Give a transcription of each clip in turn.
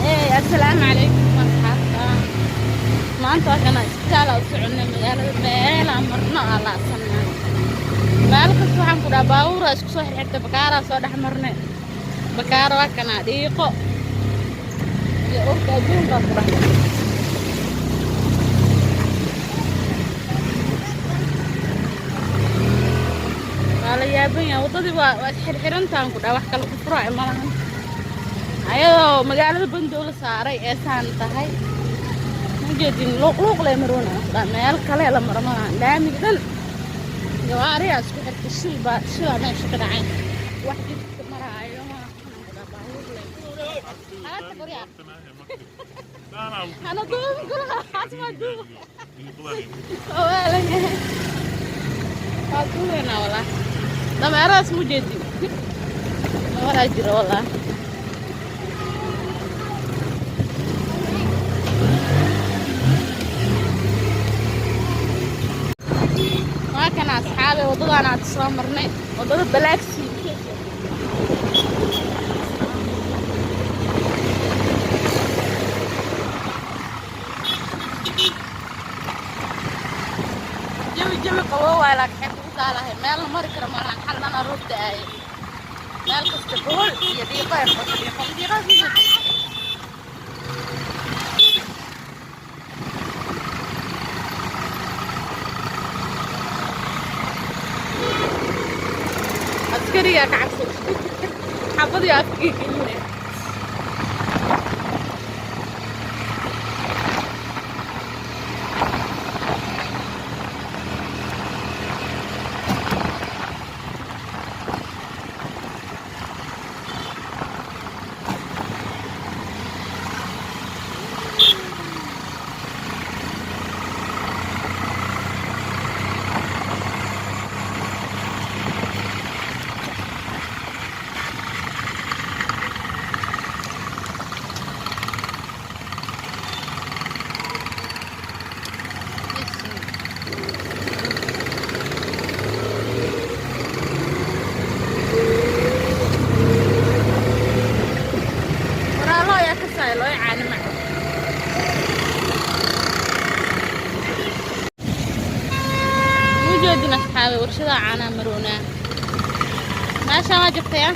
Hey, assalaamu calaykum marxaba. Maanta waxaan isbitaal u soconay magaalada meel aan marno aan laasanaa. Meel kasta waxaan ku dhahaa baabuur isku soo xirxirta bakaara soo dhex marnay. Bakaara waa kana dhiiqo iyo urka adduunka ku dhahay. Waa la yaaban yahay waddadii waa xirxirantaan ku dhahay wax kale ku furaayo ma lahan. Ayadoo magaalada bandow la saaray ee saan tahay. Mujadin luuq leh marwana meel kale la marmana laamiga dhan gawaariya isku xirta shil meesha ka dhacay wax jidka maraayo ma baabuur leh hada qoriya ana doon kula xasma duu wala qaaduna wala dameeras mujadin wala jiro wala كان أصحابي وضدوا أنا أتصامرني وضدوا بلاكسي جمي قوة لك حيث قال هاي مال مركر مرة حلنا رد أي مال كستقول يدي غير بطريقة بطريقة عسكرية كعسل حفظي أفكيك هنا أصحابي ورشدا عنا مرونا ما شاء الله جبتيها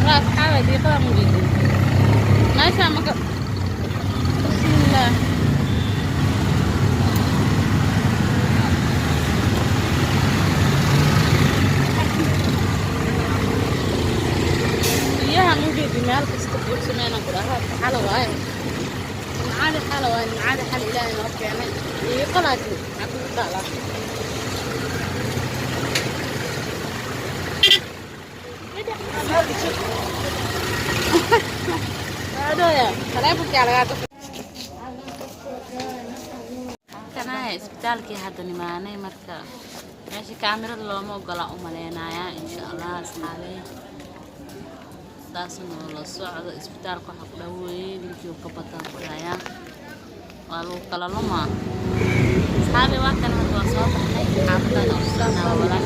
لا أصحابي دي قدام جدا ما شاء الله بسم الله مال كستقول سمعنا كلها حلوة معادي حلوة معادي حل إلهي نوك يعني يقلاتي عقل طالع هذا يا خلابك على هذا كان هاي اسبتالكي هذا نماني مركا ماشي كاميرا لو مو قلع أمالينا إن شاء الله أصحابي taasna la socdo isbitaalka waxa ku dhaweeyay ninkii ka bataan qoraya waa loo kala luma saxaabi waa kan hadda soo baxay xaafadda oo sana wala